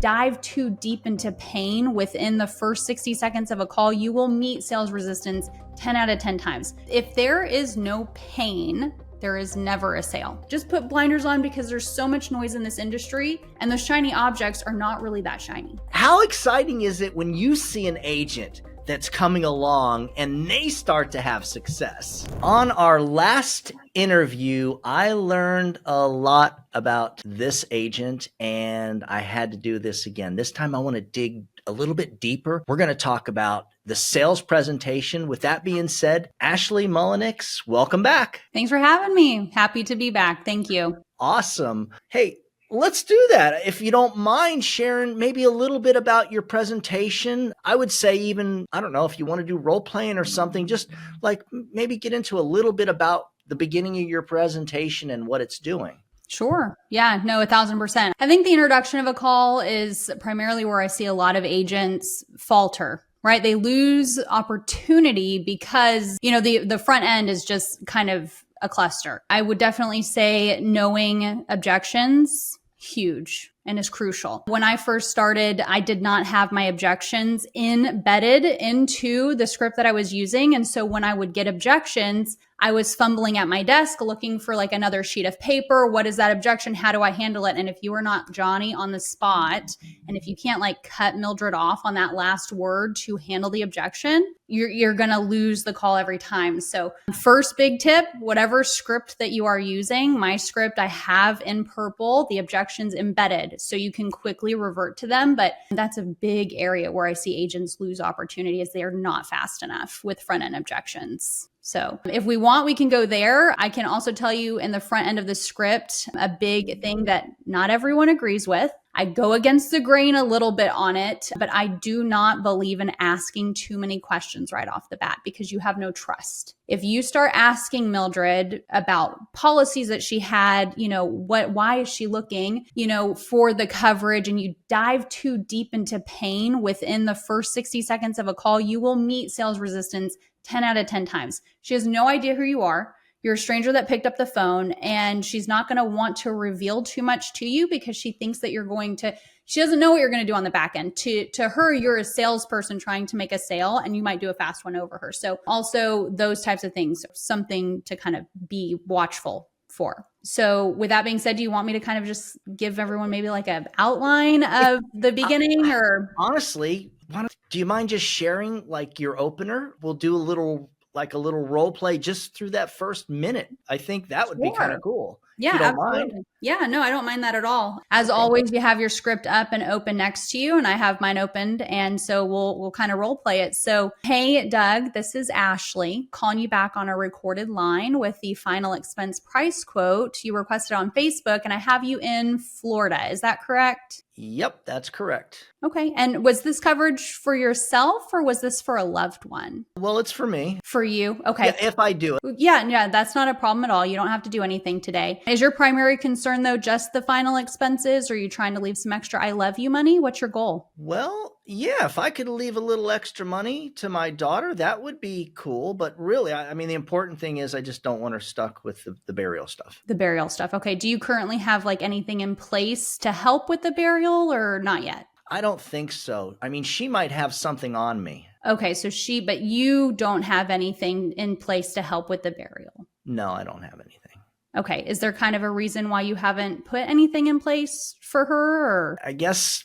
dive too deep into pain within the first 60 seconds of a call, you will meet sales resistance 10 out of 10 times. If there is no pain, there is never a sale. Just put blinders on because there's so much noise in this industry and the shiny objects are not really that shiny. How exciting is it when you see an agent that's coming along and they start to have success? On our last interview, I learned a lot about this agent and I had to do this again. This time I want to dig a little bit deeper. We're going to talk about the sales presentation. With that being said, Ashley Mullenix, welcome back. Thanks for having me. Happy to be back. Thank you. Awesome. Hey, let's do that. If you don't mind sharing maybe a little bit about your presentation, I would say even, I don't know, if you want to do role playing or something, just like maybe get into a little bit about the beginning of your presentation and what it's doing. Sure. Yeah, no, 1,000%. I think the introduction of a call is primarily where I see a lot of agents falter, right? They lose opportunity because, the front end is just kind of a cluster. I would definitely say knowing objections, huge and is crucial. When I first started, I did not have my objections embedded into the script that I was using. And so when I would get objections, I was fumbling at my desk looking for like another sheet of paper. What is that objection? How do I handle it? And if you are not Johnny on the spot, and if you can't like cut Mildred off on that last word to handle the objection, you're going to lose the call every time. So first big tip, whatever script that you are using, my script, I have in purple, the objections embedded so you can quickly revert to them. But that's a big area where I see agents lose opportunity is they are not fast enough with front end objections. So if we want, we can go there. I can also tell you in the front end of the script, a big thing that not everyone agrees with. I go against the grain a little bit on it, but I do not believe in asking too many questions right off the bat because you have no trust. If you start asking Mildred about policies that she had, why is she looking, for the coverage, and you dive too deep into pain within the first 60 seconds of a call, you will meet sales resistance 10 out of 10 times. She has no idea who you are. You're a stranger that picked up the phone, and she's not going to want to reveal too much to you because she thinks that she doesn't know what you're going to do on the back end. To her, you're a salesperson trying to make a sale, and you might do a fast one over her. So also those types of things, something to kind of be watchful for. So with that being said, do you want me to kind of just give everyone maybe like an outline of the beginning or? Honestly, do you mind just sharing like your opener? We'll do a little role play just through that first minute. I think that would be kind of cool. Yeah, absolutely. Mind. Yeah, no, I don't mind that at all. As always, you have your script up and open next to you, and I have mine opened, and so we'll kind of role play it. So, hey, Doug, this is Ashley calling you back on a recorded line with the final expense price quote you requested on Facebook, and I have you in Florida. Is that correct? Yep, that's correct. Okay. And was this coverage for yourself or was this for a loved one? Well, it's for me. For you? Okay. Yeah, if I do it. Yeah, that's not a problem at all. You don't have to do anything today. Is your primary concern though just the final expenses? Or are you trying to leave some extra I love you money? What's your goal? Well, yeah, if I could leave a little extra money to my daughter, that would be cool. But really, I mean, the important thing is I just don't want her stuck with the burial stuff. The burial stuff. Okay. Do you currently have like anything in place to help with the burial or not yet? I don't think so. I mean, she might have something on me. Okay. But you don't have anything in place to help with the burial? No, I don't have anything. Okay. Is there kind of a reason why you haven't put anything in place for her? Or? I guess,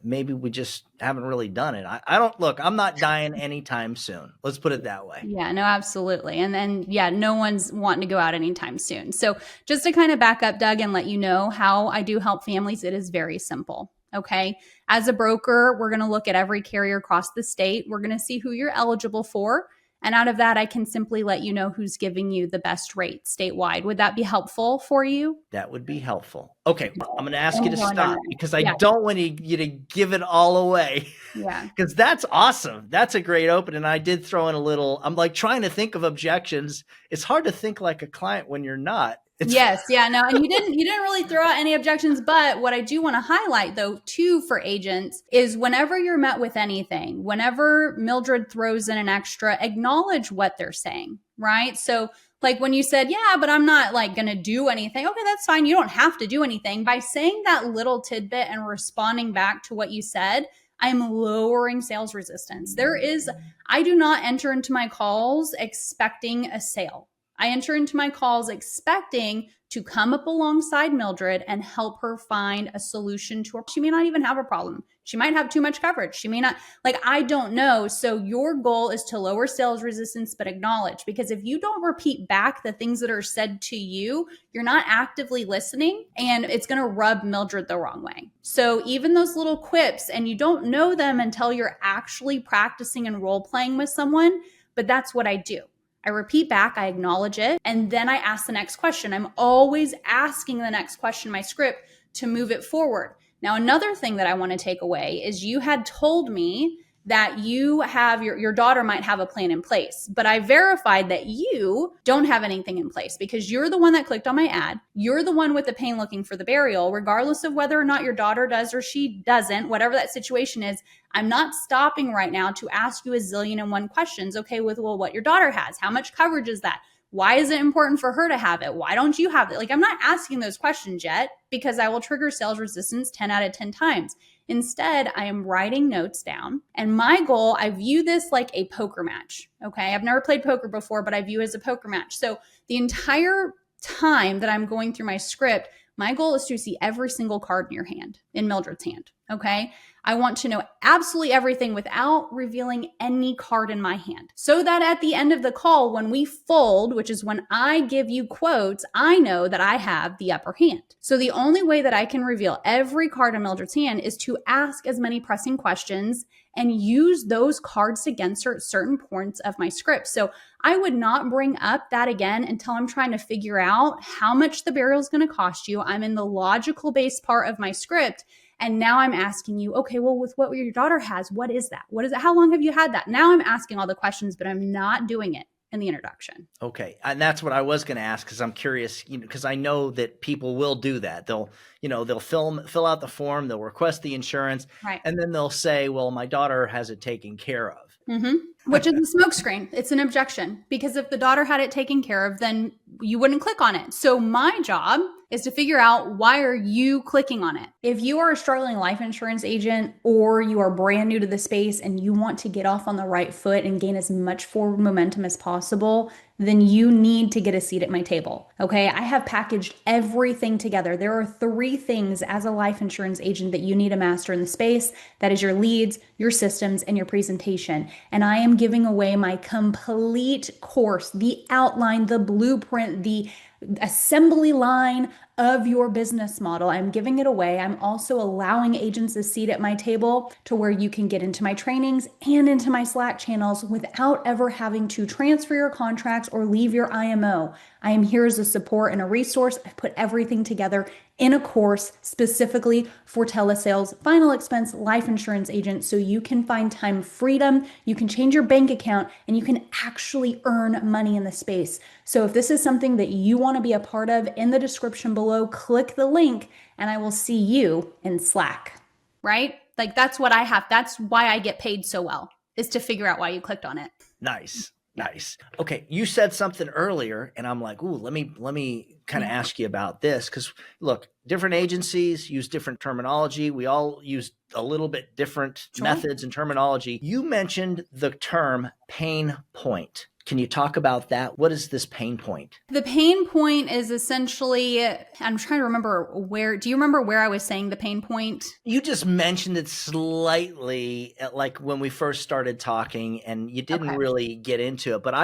maybe we just haven't really done it. I'm not dying anytime soon. Let's put it that way. Yeah, no, absolutely. And then, no one's wanting to go out anytime soon. So just to kind of back up, Doug, and let you know how I do help families, it is very simple. Okay. As a broker, we're going to look at every carrier across the state. We're going to see who you're eligible for. And out of that, I can simply let you know who's giving you the best rate statewide. Would that be helpful for you? That would be helpful. Okay. I'm going to ask you to stop because I don't want you to give it all away. Yeah. Because that's awesome. That's a great open. And I did throw in I'm like trying to think of objections. It's hard to think like a client when you're not. Yes. Yeah. No. And you didn't really throw out any objections. But what I do want to highlight though, too, for agents is whenever you're met with anything, whenever Mildred throws in an extra, acknowledge what they're saying, right? So Like when you said, yeah, but I'm not like going to do anything. Okay, that's fine. You don't have to do anything. By saying that little tidbit and responding back to what you said, I'm lowering sales resistance. I do not enter into my calls expecting a sale. I enter into my calls expecting to come up alongside Mildred and help her find a solution to her. She may not even have a problem. She might have too much coverage. She may not, like, I don't know. So your goal is to lower sales resistance, but acknowledge, because if you don't repeat back the things that are said to you, you're not actively listening and it's going to rub Mildred the wrong way. So even those little quips, and you don't know them until you're actually practicing and role playing with someone, but that's what I do. I repeat back, I acknowledge it, and then I ask the next question. I'm always asking the next question in my script to move it forward. Now, another thing that I want to take away is you had told me that you have your daughter might have a plan in place, but I verified that you don't have anything in place because you're the one that clicked on my ad. You're the one with the pain looking for the burial, regardless of whether or not your daughter does or she doesn't, whatever that situation is. I'm not stopping right now to ask you a zillion and one questions. Okay, with, well, what your daughter has, how much coverage is that? Why is it important for her to have it? Why don't you have it? Like, I'm not asking those questions yet because I will trigger sales resistance 10 out of 10 times. Instead, I am writing notes down. And my goal, I view this like a poker match. Okay. I've never played poker before, but I view it as a poker match. So the entire time that I'm going through my script, my goal is to see every single card in your hand, in Mildred's hand. Okay. I want to know absolutely everything without revealing any card in my hand, so that at the end of the call, when we fold, which is when I give you quotes, I know that I have the upper hand. So the only way that I can reveal every card in Mildred's hand is to ask as many pressing questions and use those cards against certain points of my script. So I would not bring up that again until I'm trying to figure out how much the burial is going to cost you. I'm in the logical based part of my script. And now I'm asking you, okay, well, with what your daughter has, what is that? What is it? How long have you had that? Now I'm asking all the questions, but I'm not doing it in the introduction. Okay. And that's what I was going to ask, because I'm curious, because I know that people will do that. They'll fill out the form, they'll request the insurance, right, and then they'll say, well, my daughter has it taken care of. Mm-hmm. Which is a smokescreen. It's an objection, because if the daughter had it taken care of, then you wouldn't click on it. So my job is to figure out, why are you clicking on it? If you are a struggling life insurance agent, or you are brand new to the space and you want to get off on the right foot and gain as much forward momentum as possible, then you need to get a seat at my table. Okay. I have packaged everything together. There are 3 things as a life insurance agent that you need to master in the space. That is your leads, your systems, and your presentation. And I am giving away my complete course, the outline, the blueprint, the assembly line of your business model. I'm giving it away. I'm also allowing agents a seat at my table to where you can get into my trainings and into my Slack channels without ever having to transfer your contracts or leave your IMO. I am here as a support and a resource. I've put everything together in a course specifically for telesales, final expense life insurance agents, so you can find time freedom, you can change your bank account, and you can actually earn money in the space. So if this is something that you want to be a part of, in the description below, click the link and I will see you in Slack. Right? Like, that's what I have. That's why I get paid so well, is to figure out why you clicked on it. Nice. Nice. Okay. You said something earlier and I'm like, ooh, let me kind of ask you about this. Cause look, different agencies use different terminology. We all use a little bit different methods and terminology. You mentioned the term pain point. Can you talk about that? What is this pain point? The pain point is essentially, I'm trying to remember do you remember where I was saying the pain point? You just mentioned it slightly, like when we first started talking, and you didn't really get into it. But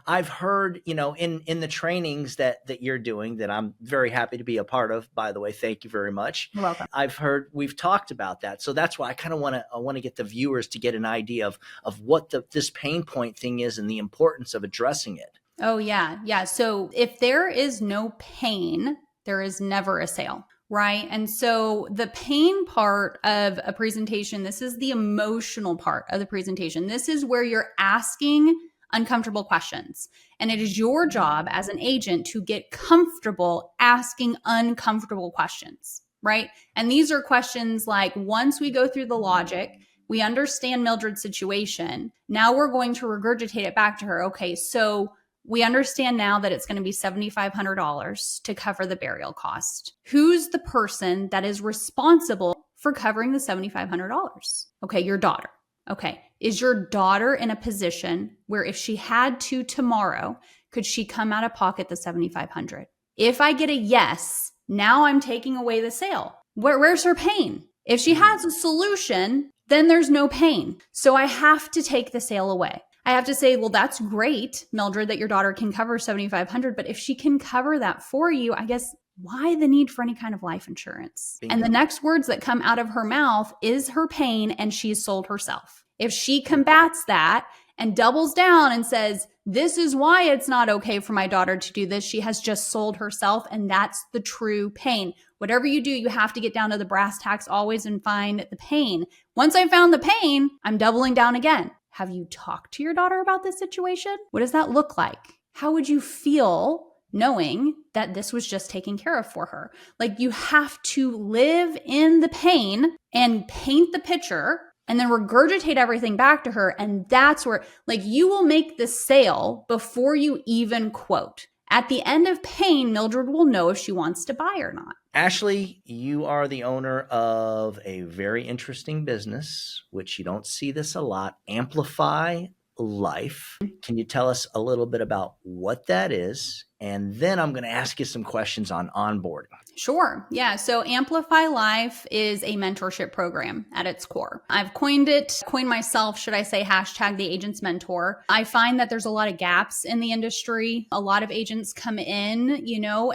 I've heard, in the trainings that you're doing, that I'm very happy to be a part of, by the way, thank you very much. You're welcome. I've heard, we've talked about that. So that's why I kind of want to get the viewers to get an idea of what this pain point thing is and the importance of addressing it. Oh, yeah. Yeah. So if there is no pain, there is never a sale, right? And so the pain part of a presentation, this is the emotional part of the presentation. This is where you're asking uncomfortable questions. And it is your job as an agent to get comfortable asking uncomfortable questions, right? And these are questions like, once we go through the logic, we understand Mildred's situation. Now we're going to regurgitate it back to her. Okay, so We understand now that it's going to be $7,500 to cover the burial cost. Who's the person that is responsible for covering the $7,500? Okay, your daughter. Okay, is your daughter in a position where if she had to tomorrow, could she come out of pocket the $7,500? If I get a yes, now I'm taking away the sale. Where's her pain? If she has a solution, then there's no pain. So I have to take the sale away. I have to say, well, that's great, Mildred, that your daughter can cover $7,500, but if she can cover that for you, I guess why the need for any kind of life insurance? Bingo. And the next words that come out of her mouth is her pain, and she's sold herself. If she combats that and doubles down and says, this is why it's not okay for my daughter to do this, she has just sold herself, and that's the true pain. Whatever you do, you have to get down to the brass tacks always and find the pain. Once I found the pain, I'm doubling down again. Have you talked to your daughter about this situation? What does that look like? How would you feel knowing that this was just taken care of for her? Like, you have to live in the pain and paint the picture and then regurgitate everything back to her. And that's where, like, you will make the sale before you even quote. At the end of pain, Mildred will know if she wants to buy or not. Ashley, you are the owner of a very interesting business, which you don't see this a lot, Amplify Life. Can you tell us a little bit about what that is? And then I'm going to ask you some questions on onboarding. Sure. Yeah. So Amplify Life is a mentorship program at its core. I've coined myself, should I say, hashtag the agent's mentor. I find that there's a lot of gaps in the industry. A lot of agents come in,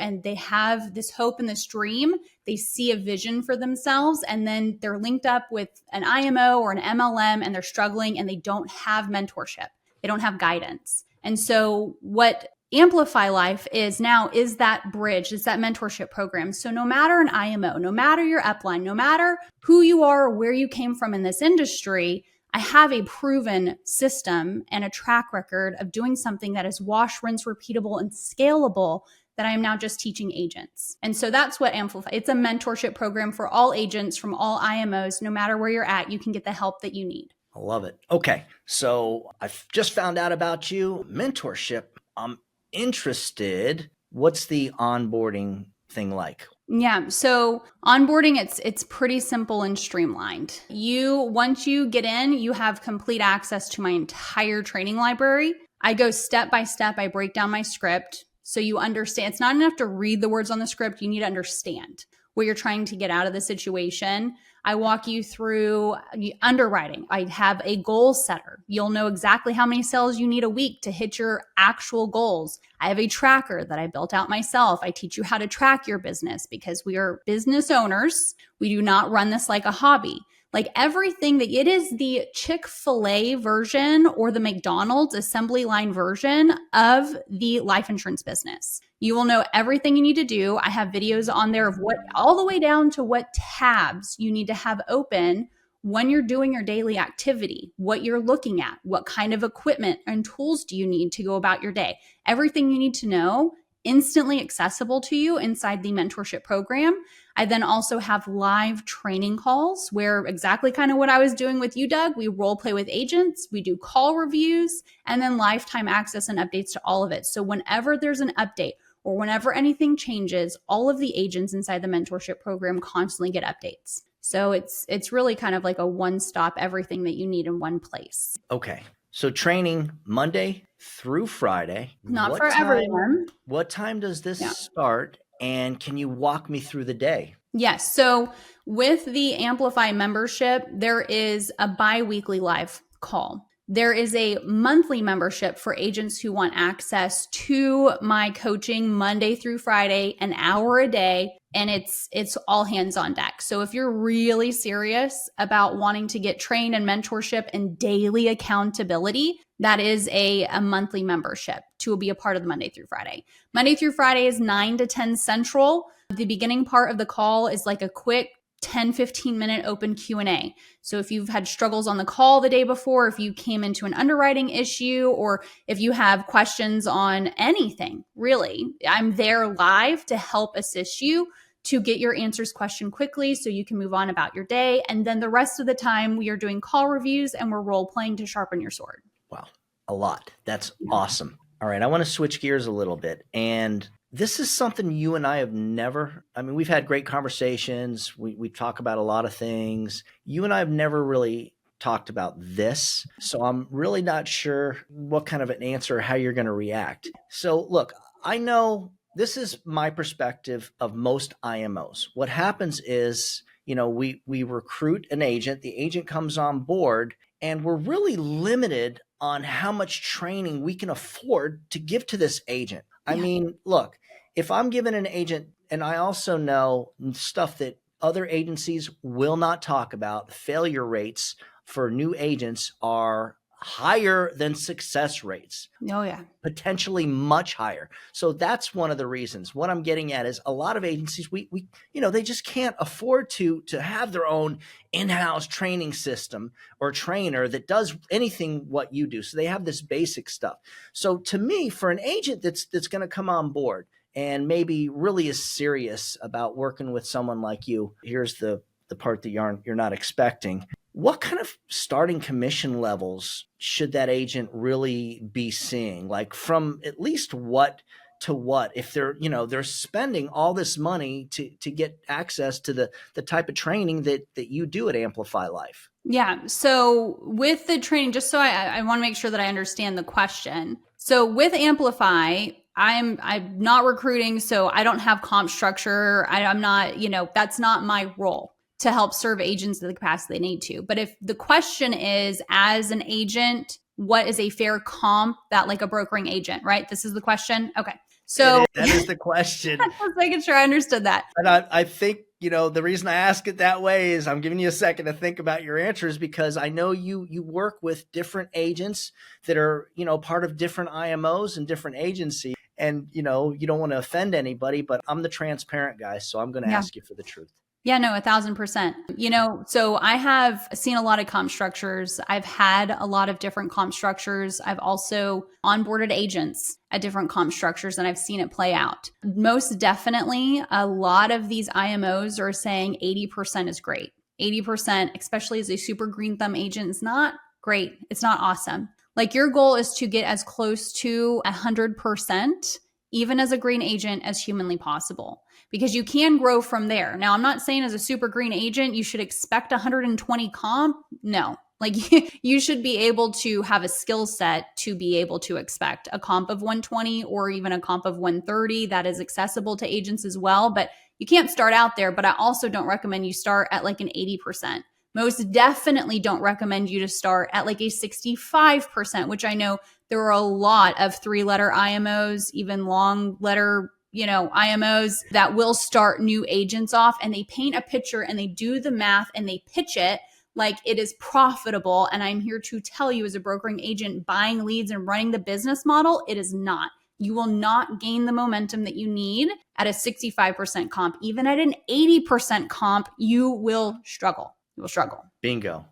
and they have this hope and this dream. They see a vision for themselves, and then they're linked up with an IMO or an MLM, and they're struggling, and they don't have mentorship. They don't have guidance. And so what Amplify Life is now is that bridge, is that mentorship program. So no matter an IMO, no matter your upline, no matter who you are or where you came from in this industry, I have a proven system and a track record of doing something that is wash, rinse, repeatable, and scalable that I am now just teaching agents. And so that's what Amplify. It's a mentorship program for all agents from all IMOs. No matter where you're at, you can get the help that you need. I love it. Okay. So I've just found out about you. Mentorship. I'm interested. What's the onboarding thing like? Yeah. So onboarding, it's pretty simple and streamlined. Once you get in, you have complete access to my entire training library. I go step by step. I break down my script. So you understand, it's not enough to read the words on the script. You need to understand what you're trying to get out of the situation. I walk you through underwriting. I have a goal setter. You'll know exactly how many sales you need a week to hit your actual goals. I have a tracker that I built out myself. I teach you how to track your business because we are business owners. We do not run this like a hobby. Like everything that it is the Chick-fil-A version or the McDonald's assembly line version of the life insurance business. You will know everything you need to do. I have videos on there of what, all the way down to what tabs you need to have open when you're doing your daily activity, what you're looking at, what kind of equipment and tools do you need to go about your day. Everything you need to know, instantly accessible to you inside the mentorship program. I then also have live training calls where exactly kind of what I was doing with you, Doug. We role play with agents, we do call reviews, and then lifetime access and updates to all of it. So whenever there's an update or whenever anything changes, all of the agents inside the mentorship program constantly get updates. So it's really kind of like a one-stop, everything that you need in one place. Okay. So training Monday through Friday. Not for everyone. What time does this start? And can you walk me through the day? Yes. So with the Amplify membership, there is a bi-weekly live call. There is a monthly membership for agents who want access to my coaching Monday through Friday, an hour a day, and it's all hands on deck. So if you're really serious about wanting to get trained in mentorship and daily accountability, that is a monthly membership to be a part of the Monday through Friday. Monday through Friday is 9 to 10 Central. The beginning part of the call is like a quick 10, 15 minute open Q&A. So if you've had struggles on the call the day before, if you came into an underwriting issue, or if you have questions on anything, really, I'm there live to help assist you to get your answers questioned quickly so you can move on about your day. And then the rest of the time we are doing call reviews and we're role playing to sharpen your sword. Wow. A lot. That's awesome. All right, I want to switch gears a little bit. And this is something you and I have never, I mean, we've had great conversations. We talk about a lot of things. You and I have never really talked about this. So I'm really not sure what kind of an answer, how you're going to react. So look, I know this is my perspective of most IMOs. What happens is, we recruit an agent, the agent comes on board, and we're really limited on how much training we can afford to give to this agent. I mean, look, if I'm given an agent, and I also know stuff that other agencies will not talk about, failure rates for new agents are higher than success rates. Oh, yeah. Potentially much higher. So that's one of the reasons. What I'm getting at is a lot of agencies, we they just can't afford to have their own in-house training system or trainer that does anything what you do. So they have this basic stuff. So to me, for an agent that's going to come on board and maybe really is serious about working with someone like you, here's the part that you're not expecting. What kind of starting commission levels should that agent really be seeing? Like from at least what to what? If they're spending all this money to get access to the type of training that you do at Amplify Life. Yeah. So with the training, just so I want to make sure that I understand the question. So with Amplify, I'm not recruiting, so I don't have comp structure. I'm not, that's not my role to help serve agents to the capacity they need to. But if the question is, as an agent, what is a fair comp that like a brokering agent, right? This is the question. Okay. So that is the question. I was making sure I understood that. And I think, the reason I ask it that way is I'm giving you a second to think about your answers, because I know you work with different agents that are, part of different IMOs and different agencies. And, you don't want to offend anybody, but I'm the transparent guy. So I'm going to ask you for the truth. Yeah, no, 1,000%. So I have seen a lot of comp structures. I've had a lot of different comp structures. I've also onboarded agents at different comp structures, and I've seen it play out. Most definitely, a lot of these IMOs are saying 80% is great. 80%, especially as a super green thumb agent, is not great. It's not awesome. Like your goal is to get as close to 100%, even as a green agent, as humanly possible, because you can grow from there. Now, I'm not saying as a super green agent, you should expect 120 comp. No, like you should be able to have a skill set to be able to expect a comp of 120 or even a comp of 130 that is accessible to agents as well. But you can't start out there. But I also don't recommend you start at like an 80%. Most definitely don't recommend you to start at like a 65%, which I know there are a lot of 3-letter IMOs, even long letter, IMOs that will start new agents off, and they paint a picture and they do the math and they pitch it like it is profitable. And I'm here to tell you, as a brokering agent buying leads and running the business model, it is not. You will not gain the momentum that you need at a 65% comp. Even at an 80% comp, you will struggle. You will struggle. Bingo.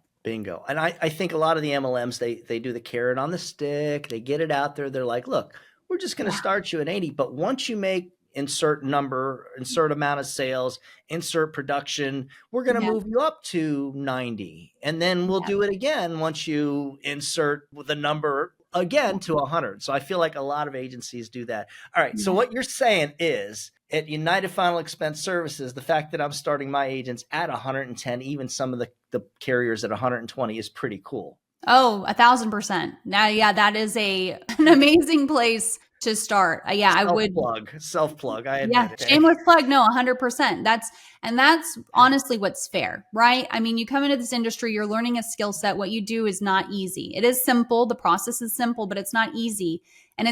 And I think a lot of the MLMs, they do the carrot on the stick. They get it out there. They're like, look, we're just going to start you at 80. But once you make insert number, insert amount of sales, insert production, we're going to move you up to 90. And then we'll do it again once you insert the number again to 100. So I feel like a lot of agencies do that. All right. So what you're saying is, at United Final Expense Services, the fact that I'm starting my agents at 110, even some of the carriers at 120, is pretty cool. Oh, 1,000%. Now, yeah, that is an amazing place to start. I would self plug. I admit it. Shameless plug. No, 100%. That's honestly what's fair, right? I mean, you come into this industry, you're learning a skill set. What you do is not easy. It is simple. The process is simple, but it's not easy. And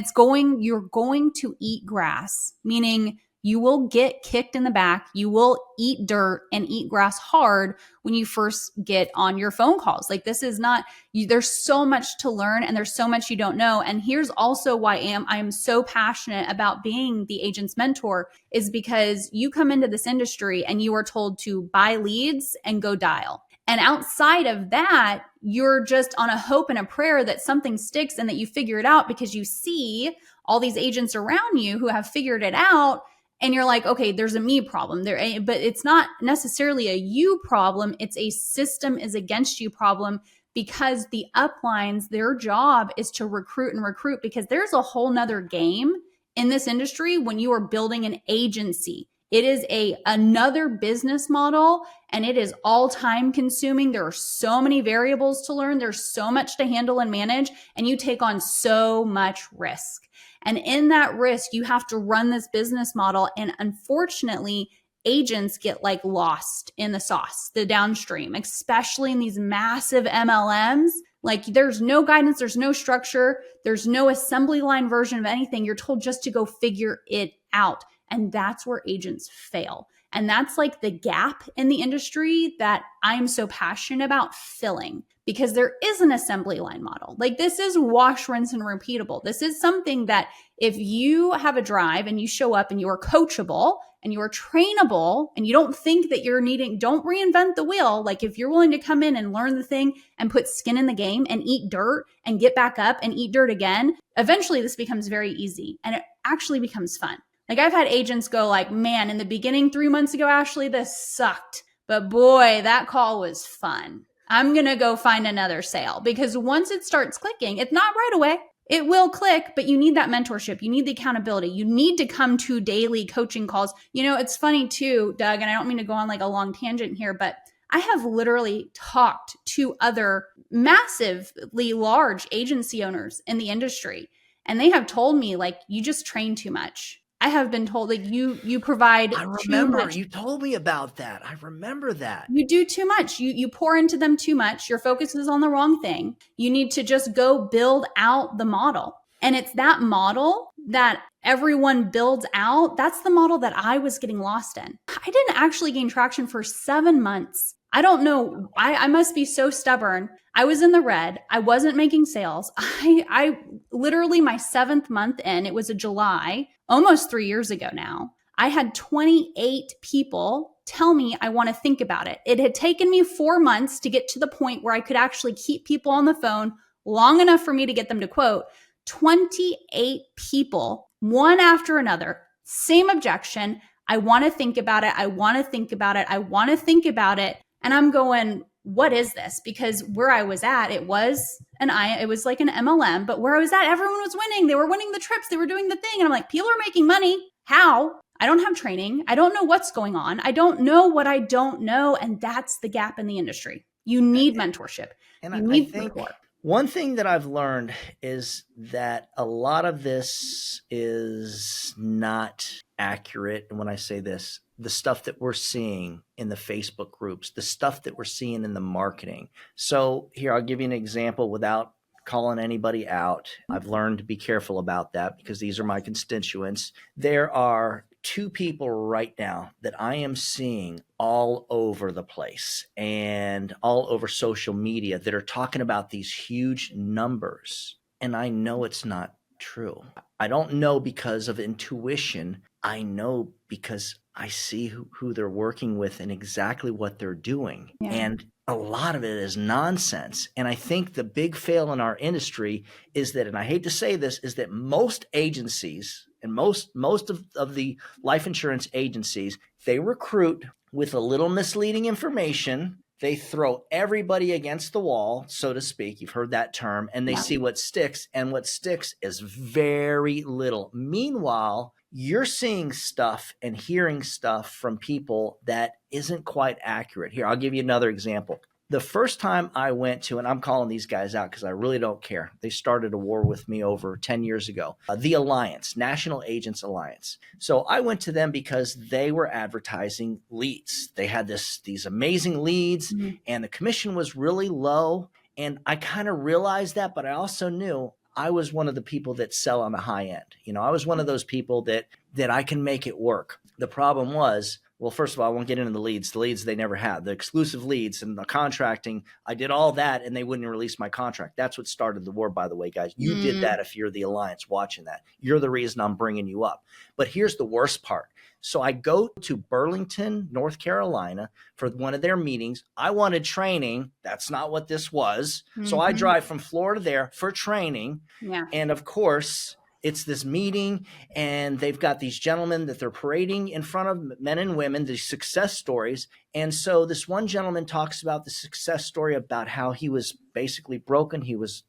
you're going to eat grass, meaning you will get kicked in the back. You will eat dirt and eat grass hard when you first get on your phone calls. Like, this is not, there's so much to learn and there's so much you don't know. And here's also why I am so passionate about being the agent's mentor, is because you come into this industry and you are told to buy leads and go dial. And outside of that, you're just on a hope and a prayer that something sticks and that you figure it out, because you see all these agents around you who have figured it out. And you're like, okay, there's a me problem there, but it's not necessarily a you problem. It's a system is against you problem, because the uplines, their job is to recruit and recruit, because there's a whole nother game in this industry when you are building an agency. It is another business model, and it is all time consuming. There are so many variables to learn. There's so much to handle and manage, and you take on so much risk. And in that risk, you have to run this business model. And unfortunately, agents get like lost in the sauce, the downstream, especially in these massive MLMs. Like there's no guidance, there's no structure, there's no assembly line version of anything. You're told just to go figure it out. And that's where agents fail. And that's like the gap in the industry that I'm so passionate about filling, because there is an assembly line model. Like this is wash, rinse, and repeatable. This is something that if you have a drive and you show up and you are coachable and you are trainable and you don't think that you're needing, don't reinvent the wheel. Like if you're willing to come in and learn the thing and put skin in the game and eat dirt and get back up and eat dirt again, eventually this becomes very easy and it actually becomes fun. Like I've had agents go like, man, in the beginning 3 months ago, Ashley, this sucked. But boy, that call was fun. I'm going to go find another sale, because once it starts clicking, it's not right away. It will click, but you need that mentorship. You need the accountability. You need to come to daily coaching calls. You know, it's funny too, Doug, and I don't mean to go on like a long tangent here, but I have literally talked to other massively large agency owners in the industry, and they have told me like, you just train too much. I have been told like you provide too much. You told me about that. I remember that. You do too much. You pour into them too much. Your focus is on the wrong thing. You need to just go build out the model. And it's that model that everyone builds out. That's the model that I was getting lost in. I didn't actually gain traction for 7 months. I don't know. I must be so stubborn. I was in the red. I wasn't making sales. I literally my 7th month in, it was a July, almost 3 years ago now. I had 28 people tell me I want to think about it. It had taken me 4 months to get to the point where I could actually keep people on the phone long enough for me to get them to quote. 28 people, one after another, same objection. I want to think about it. I want to think about it. I want to think about it. And I'm going, what is this? Because where I was at, it was like an MLM, but where I was at, everyone was winning. They were winning the trips. They were doing the thing. And I'm like, people are making money. How? I don't have training. I don't know what's going on. I don't know what I don't know. And that's the gap in the industry. You need mentorship. And you need I think support. One thing that I've learned is that a lot of this is not accurate. And when I say this, the stuff that we're seeing in the Facebook groups, the stuff that we're seeing in the marketing. So here, I'll give you an example without calling anybody out. I've learned to be careful about that because these are my constituents. There are 2 people right now that I am seeing all over the place and all over social media that are talking about these huge numbers. And I know it's not true. I don't know because of intuition. I know because I see who they're working with and exactly what they're doing. Yeah. And a lot of it is nonsense. And I think the big fail in our industry is that, and I hate to say this, is that most agencies and most of the life insurance agencies, they recruit with a little misleading information. They throw everybody against the wall, so to speak. You've heard that term. And they see what sticks. And what sticks is very little. Meanwhile, you're seeing stuff and hearing stuff from people that isn't quite accurate. Here, I'll give you another example. The first time I went to, and I'm calling these guys out because I really don't care. They started a war with me over 10 years ago. The Alliance, National Agents Alliance. So I went to them because they were advertising leads. They had these amazing leads, and the commission was really low. And I kind of realized that, but I also knew I was one of the people that sell on the high end. You know, I was one of those people that I can make it work. The problem was, well, first of all, I won't get into the leads. The leads they never had. The exclusive leads and the contracting, I did all that and they wouldn't release my contract. That's what started the war, by the way, guys. You did that if you're the Alliance watching that. You're the reason I'm bringing you up. But here's the worst part. So I go to Burlington, North Carolina for one of their meetings. I wanted training. That's not what this was. So I drive from Florida there for training. Yeah. And of course, it's this meeting, and they've got these gentlemen that they're parading in front of men and women, these success stories. And so this one gentleman talks about the success story about how he was basically broken. He was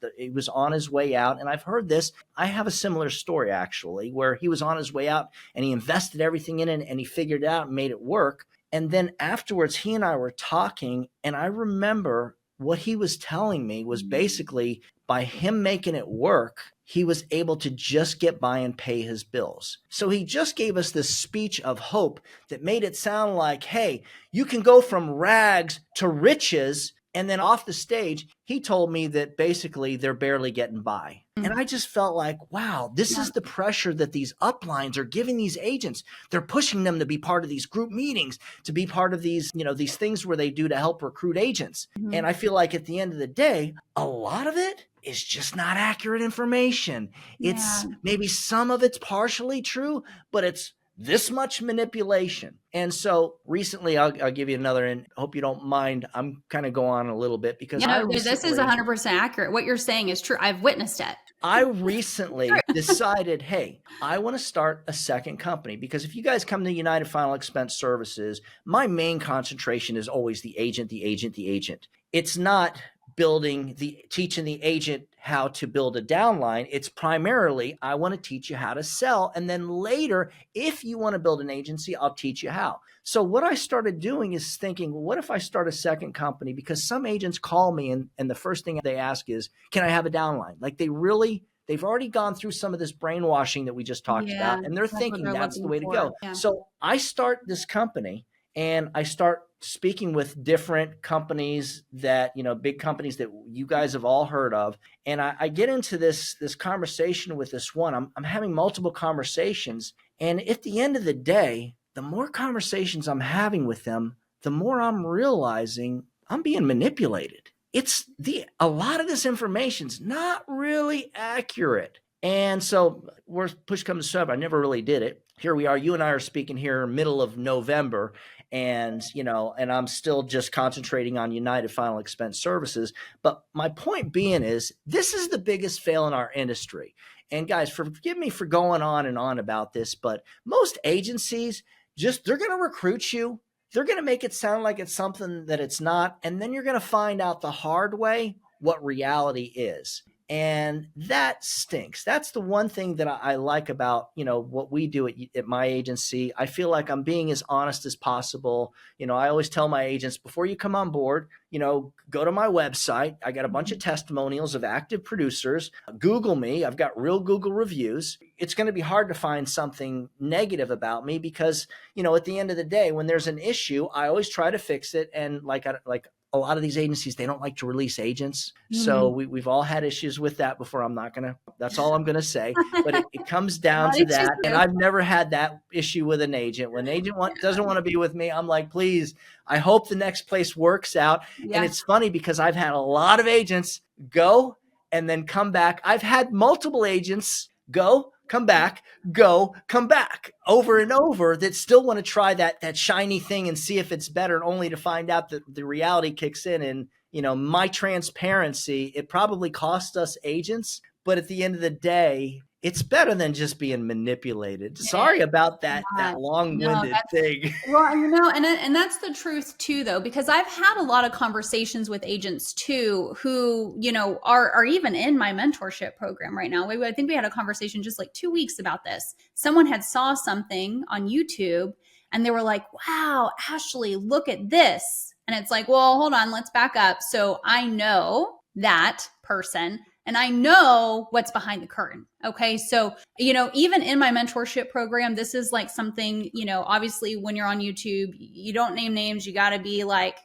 on his way out. And I've heard this. I have a similar story, actually, where he was on his way out and he invested everything in it and he figured it out and made it work. And then afterwards, he and I were talking, and I remember what he was telling me was basically by him making it work, he was able to just get by and pay his bills. So he just gave us this speech of hope that made it sound like, hey, you can go from rags to riches. And then off the stage, he told me that basically they're barely getting by. And I just felt like, wow, this is the pressure that these uplines are giving these agents. They're pushing them to be part of these group meetings, to be part of these, these things where they do to help recruit agents. And I feel like at the end of the day, a lot of it is just not accurate information. It's maybe some of it's partially true, but it's this much manipulation. And so recently, I'll give you another, and hope you don't mind. I'm kind of going on a little bit because this is 100% accurate. What you're saying is true. I've witnessed it. I recently decided, hey, I want to start a second company, because if you guys come to United Final Expense Services, my main concentration is always the agent, the agent, the agent. It's not teaching the agent how to build a downline. It's primarily, I want to teach you how to sell. And then later, if you want to build an agency, I'll teach you how. So what I started doing is thinking, what if I start a second company? Because some agents call me and the first thing they ask is, can I have a downline? Like they've already gone through some of this brainwashing that we just talked about. And they're thinking that's the way to go. Yeah. So I start this company and I start speaking with different companies that, big companies that you guys have all heard of. And I get into this conversation with this one. I'm having multiple conversations. And at the end of the day, the more conversations I'm having with them, the more I'm realizing I'm being manipulated. A lot of this information's not really accurate. And so where push comes to shove, I never really did it. Here we are. You and I are speaking here middle of November. And, and I'm still just concentrating on United Final Expense Services. But my point being is, this is the biggest fail in our industry. And guys, forgive me for going on and on about this, but most agencies they're going to recruit you. They're going to make it sound like it's something that it's not. And then you're going to find out the hard way what reality is. And that stinks. That's the one thing that I like about, what we do at my agency. I feel like I'm being as honest as possible. I always tell my agents, before you come on board, go to my website. I got a bunch of testimonials of active producers. Google me. I've got real Google reviews. It's going to be hard to find something negative about me because, at the end of the day, when there's an issue, I always try to fix it. And like a lot of these agencies, they don't like to release agents. So we've all had issues with that before. That's all I'm going to say. But it comes down to that. And I've never had that issue with an agent. When an agent doesn't want to be with me, I'm like, please, I hope the next place works out. Yeah. And it's funny because I've had a lot of agents go and then come back. I've had multiple agents go, come back, go, come back over and over that still want to try that shiny thing and see if it's better, only to find out that the reality kicks in. And, my transparency, it probably cost us agents, but at the end of the day, it's better than just being manipulated. Yeah. Sorry about that long-winded thing. Well, and that's the truth too, though, because I've had a lot of conversations with agents too, who, are even in my mentorship program right now. I think we had a conversation just like 2 weeks about this. Someone had saw something on YouTube and they were like, wow, Ashley, look at this. And it's like, well, hold on, let's back up. So I know that person and I know what's behind the curtain. Okay. So, even in my mentorship program, this is like something, obviously when you're on YouTube, you don't name names. You got to be like,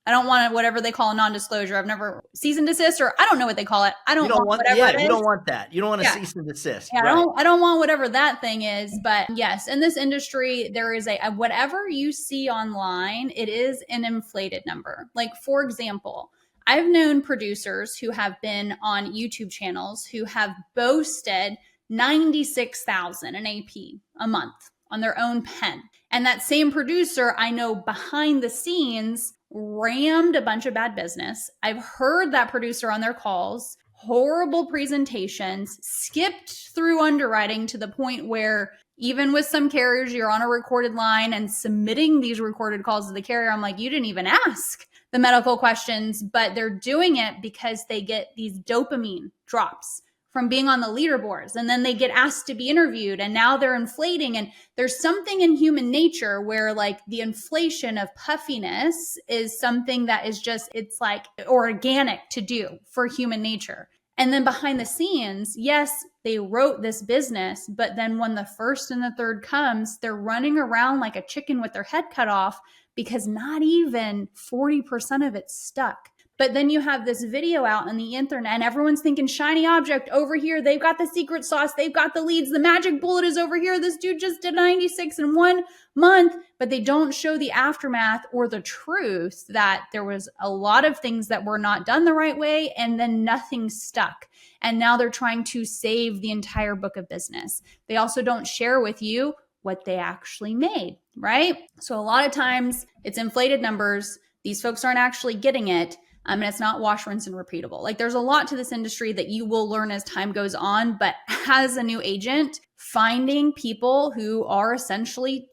I don't want whatever they call a non-disclosure. I've never cease and desist, or I don't know what they call it. I don't want whatever it is. You don't want that. You don't want to cease and desist. Yeah, right. I don't want whatever that thing is. But yes, in this industry, there is a whatever you see online, it is an inflated number. Like, for example, I've known producers who have been on YouTube channels who have boasted 96,000 in AP a month on their own pen. And that same producer, I know behind the scenes, rammed a bunch of bad business. I've heard that producer on their calls horrible presentations, skipped through underwriting to the point where even with some carriers, you're on a recorded line and submitting these recorded calls to the carrier. I'm like, you didn't even ask the medical questions, but they're doing it because they get these dopamine drops from being on the leaderboards. And then they get asked to be interviewed and now they're inflating. And there's something in human nature where like the inflation of puffiness is something that is just, it's like organic to do for human nature. And then behind the scenes, yes, they wrote this business, but then when the first and the third comes, they're running around like a chicken with their head cut off because not even 40% of it's stuck. But then you have this video out on the internet and everyone's thinking shiny object over here. They've got the secret sauce. They've got the leads. The magic bullet is over here. This dude just did 96 in 1 month, but they don't show the aftermath or the truth that there was a lot of things that were not done the right way and then nothing stuck. And now they're trying to save the entire book of business. They also don't share with you what they actually made, right? So a lot of times it's inflated numbers. These folks aren't actually getting it. And it's not wash, rinse, and repeatable. Like there's a lot to this industry that you will learn as time goes on. But as a new agent, finding people who are essentially,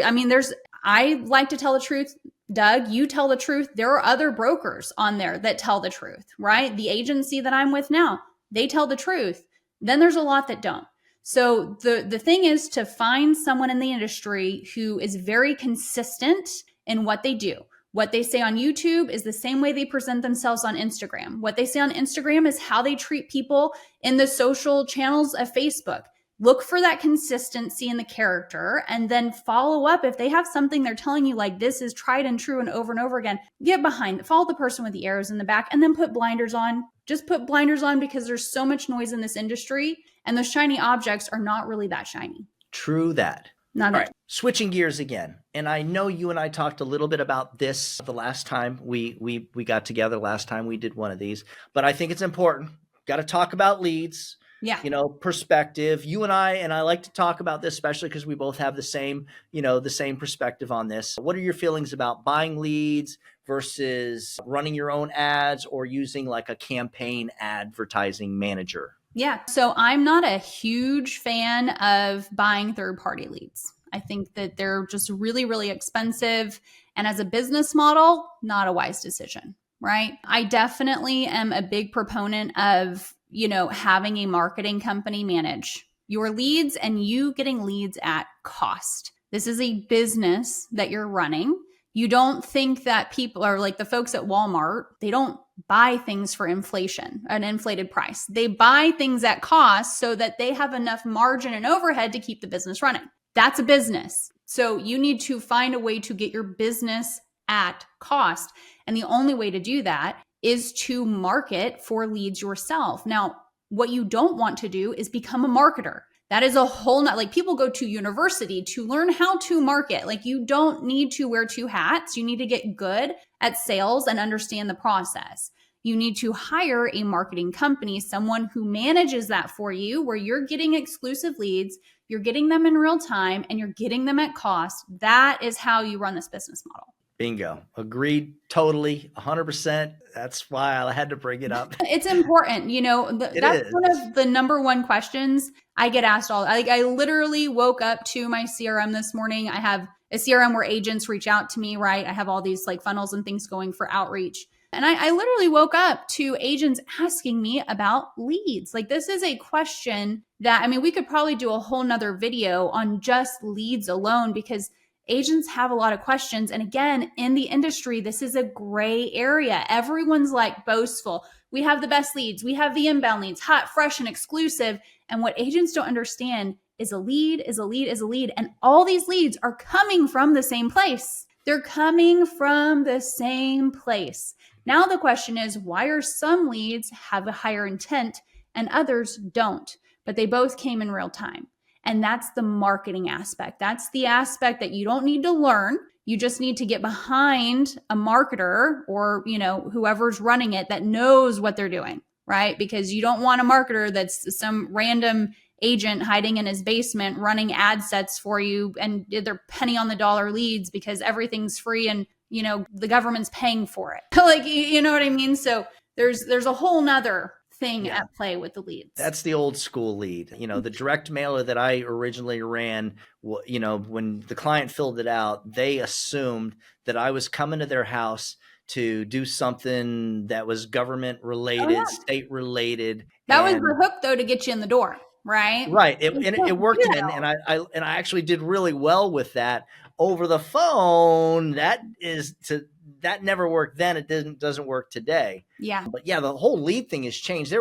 I like to tell the truth. Doug, you tell the truth. There are other brokers on there that tell the truth, right? The agency that I'm with now, they tell the truth. Then there's a lot that don't. So the thing is to find someone in the industry who is very consistent in what they do. What they say on YouTube is the same way they present themselves on Instagram. What they say on Instagram is how they treat people in the social channels of Facebook. Look for that consistency in the character and then follow up. If they have something they're telling you like this is tried and true and over again, get behind it. Follow the person with the arrows in the back and then put blinders on. Just put blinders on because there's so much noise in this industry and those shiny objects are not really that shiny. True that. Not all right. Switching gears again. And I know you and I talked a little bit about this the last time we got together, last time we did one of these, but I think it's important. Got to talk about leads. Yeah. Perspective. You and I like to talk about this, especially because we both have the same perspective on this. What are your feelings about buying leads versus running your own ads or using like a campaign advertising manager? Yeah. So I'm not a huge fan of buying third-party leads. I think that they're just really, really expensive. And as a business model, not a wise decision, right? I definitely am a big proponent of, having a marketing company manage your leads and you getting leads at cost. This is a business that you're running. You don't think that people are like the folks at Walmart, they don't buy things for inflation, an inflated price. They buy things at cost so that they have enough margin and overhead to keep the business running. That's a business. So you need to find a way to get your business at cost. And the only way to do that is to market for leads yourself. Now, what you don't want to do is become a marketer. That is a whole not like people go to university to learn how to market. Like you don't need to wear two hats. You need to get good at sales and understand the process. You need to hire a marketing company, someone who manages that for you, where you're getting exclusive leads, you're getting them in real time, and you're getting them at cost. That is how you run this business model. Bingo. Agreed. Totally. 100%. That's why I had to bring it up. It's important. That's one of the number one questions I get asked all. I literally woke up to my CRM this morning. I have a CRM where agents reach out to me, right? I have all these like funnels and things going for outreach. And I literally woke up to agents asking me about leads. Like this is a question that, we could probably do a whole nother video on just leads alone because agents have a lot of questions. And again, in the industry, this is a gray area. Everyone's like boastful. We have the best leads. We have the inbound leads, hot, fresh, and exclusive. And what agents don't understand is a lead is a lead is a lead. And all these leads are coming from the same place. They're coming from the same place. Now the question is, why are some leads have a higher intent and others don't? But they both came in real time. And that's the marketing aspect. That's the aspect that you don't need to learn. You just need to get behind a marketer or, whoever's running it that knows what they're doing, right? Because you don't want a marketer that's some random agent hiding in his basement running ad sets for you and they're penny on the dollar leads because everything's free and, the government's paying for it. Like, you know what I mean? So there's a whole nother thing Yeah. at play with the leads. That's the old school lead. The direct mailer that I originally ran, when the client filled it out, they assumed that I was coming to their house to do something that was government Oh related, yeah. state related. That was the And hook though to get you in the door, right? right. You It don't worked. do And I actually did really well with that over the phone. That never worked then. It doesn't work today. Yeah. But yeah, the whole lead thing has changed.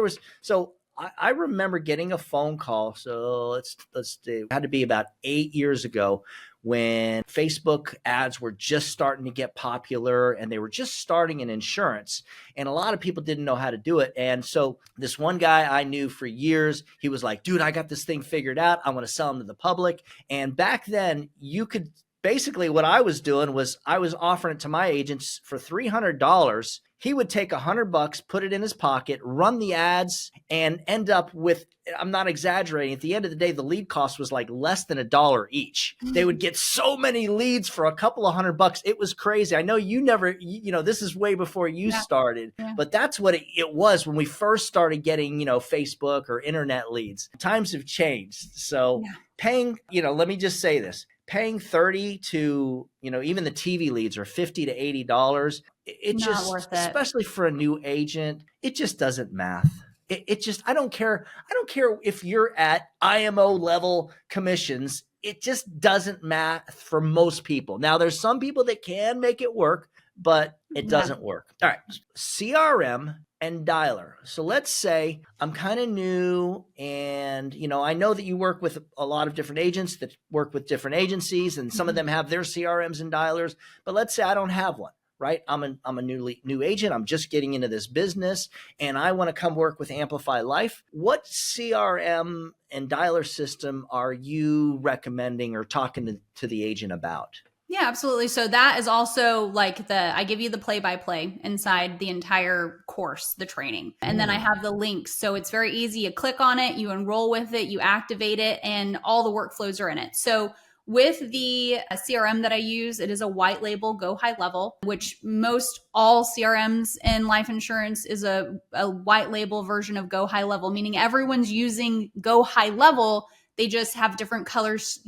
I remember getting a phone call. So let's do, it had to be about 8 years ago when Facebook ads were just starting to get popular and they were just starting in insurance. And a lot of people didn't know how to do it. And so this one guy I knew for years, he was like, dude, I got this thing figured out. I want to sell them to the public. And back then you could basically what I was doing was I was offering it to my agents for $300. He would take $100, put it in his pocket, run the ads, and end up with, I'm not exaggerating, at the end of the day, the lead cost was like less than $1 each. They would get so many leads for a couple of $100. It was crazy. I know you never, this is way before you started, but that's what it was when we first started getting, Facebook or internet leads. Times have changed. So paying, let me just say this. Paying 30 to, even the TV leads are $50 to $80. It Not just, worth it. especially for a new agent, it just doesn't math. It just, I don't care. I don't care if you're at IMO level commissions. It just doesn't math for most people. Now there's some people that can make it work, but it doesn't work. All right. CRM and dialer. So let's say I'm kind of new and, I know that you work with a lot of different agents that work with different agencies and some of them have their CRMs and dialers, but let's say I don't have one, right? I'm a new agent. I'm just getting into this business and I want to come work with Amplify Life. What CRM and dialer system are you recommending or talking to the agent about? Yeah, absolutely. So that is also like I give you the play-by-play inside the entire course, the training. And then I have the links. So it's very easy. You click on it, you enroll with it, you activate it, and all the workflows are in it. So with the CRM that I use, it is a white label, Go High Level, which most all CRMs in life insurance is a white label version of Go High Level, meaning everyone's using Go High Level. They just have different colors,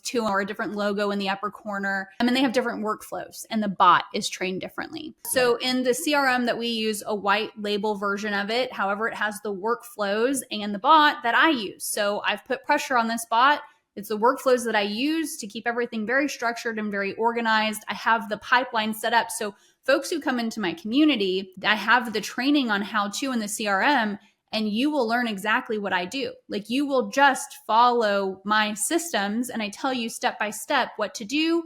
too, or a different logo in the upper corner. And they have different workflows and the bot is trained differently. So in the CRM that we use, a white label version of it, however, it has the workflows and the bot that I use. So I've put pressure on this bot. It's the workflows that I use to keep everything very structured and very organized. I have the pipeline set up. So folks who come into my community, I have the training on how to in the CRM, and you will learn exactly what I do. Like you will just follow my systems and I tell you step by step what to do,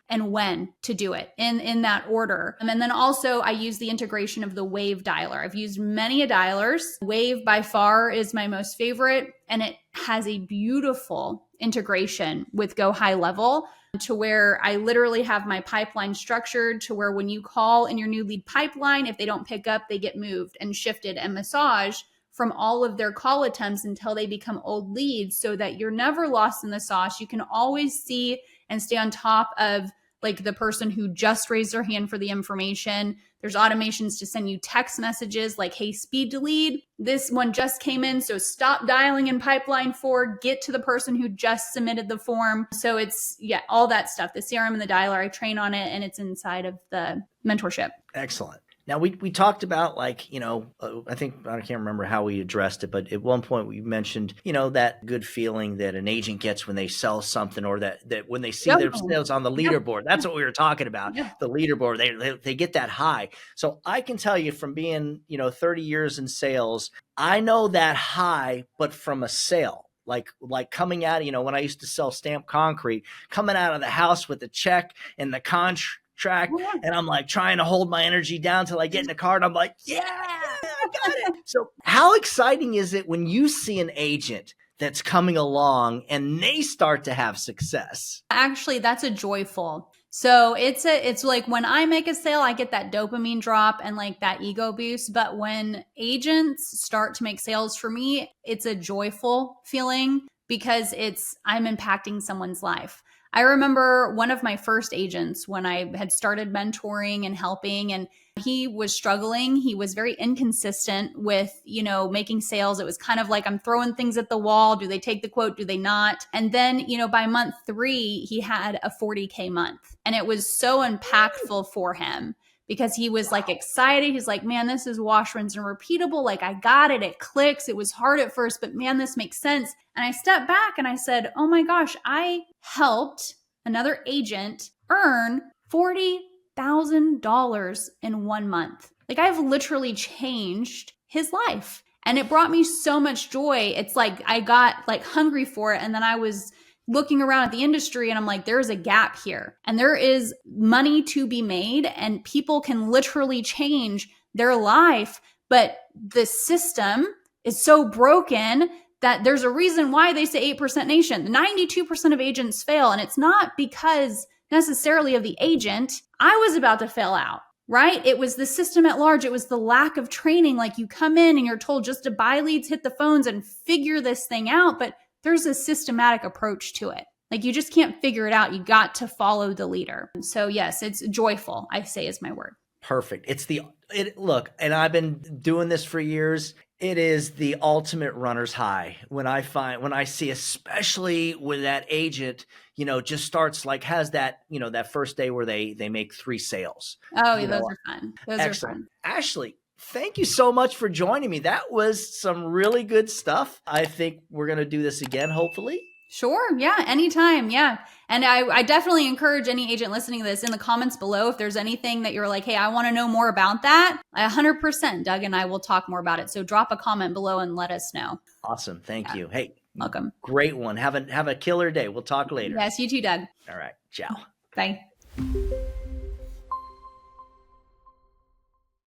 and when to do it in that order. And then also I use the integration of the Wave dialer. I've used many dialers. Wave by far is my most favorite, and it has a beautiful integration with Go High Level to where I literally have my pipeline structured to where when you call in your new lead pipeline, if they don't pick up, they get moved and shifted and massaged from all of their call attempts until they become old leads so that you're never lost in the sauce. You can always see and stay on top of like the person who just raised their hand for the information. There's automations to send you text messages like, hey, speed to lead. This one just came in, so stop dialing in pipeline 4, get to the person who just submitted the form. So it's, all that stuff. The CRM and the dialer, I train on it and it's inside of the mentorship. Excellent. Now we talked about I think I can't remember how we addressed it, but at one point we mentioned, that good feeling that an agent gets when they sell something or that when they see their sales on the leaderboard. That's what we were talking about. The leaderboard, they get that high. So I can tell you from being, 30 years in sales, I know that high, but from a sale. Like coming out, when I used to sell stamped concrete, coming out of the house with the check and the contract, and I'm like trying to hold my energy down till I get in the car and I'm like, yeah, I got it. So how exciting is it when you see an agent that's coming along and they start to have success? Actually, that's a joyful. So it's like when I make a sale, I get that dopamine drop and like that ego boost. But when agents start to make sales for me, it's a joyful feeling because I'm impacting someone's life. I remember one of my first agents when I had started mentoring and helping, and he was struggling. He was very inconsistent with, making sales. It was kind of like, I'm throwing things at the wall. Do they take the quote? Do they not? And then, by month 3, he had a 40K month, and it was so impactful for him because he was like excited. He's like, man, this is wash, rinse, and repeatable. Like, I got it. It clicks. It was hard at first, but man, this makes sense. And I stepped back and I said, oh my gosh, I helped another agent earn $40,000 in 1 month. Like, I've literally changed his life, and it brought me so much joy. It's like I got like hungry for it. And then I was looking around at the industry and I'm like, there's a gap here, and there is money to be made, and people can literally change their life. But the system is so broken that there's a reason why they say 8% nation. 92% of agents fail. And it's not because necessarily of the agent. I was about to fail out, right? It was the system at large. It was the lack of training. Like, you come in and you're told just to buy leads, hit the phones, and figure this thing out. But there's a systematic approach to it. Like, you just can't figure it out. You got to follow the leader. So yes, it's joyful, I say, is my word. Perfect. Look, and I've been doing this for years. It is the ultimate runner's high when I see, especially when that agent, just starts has that, that first day where they make 3 sales. Oh, yeah, those are fun. Those are fun. Ashley, thank you so much for joining me. That was some really good stuff. I think we're going to do this again, hopefully. Sure. Yeah. Anytime. Yeah. And I definitely encourage any agent listening to this in the comments below. If there's anything that you're like, hey, I want to know more about that, 100% Doug and I will talk more about it. So drop a comment below and let us know. Awesome. Thank you. Hey, welcome. Great one. Have a killer day. We'll talk later. Yes, you too, Doug. All right. Ciao. Bye.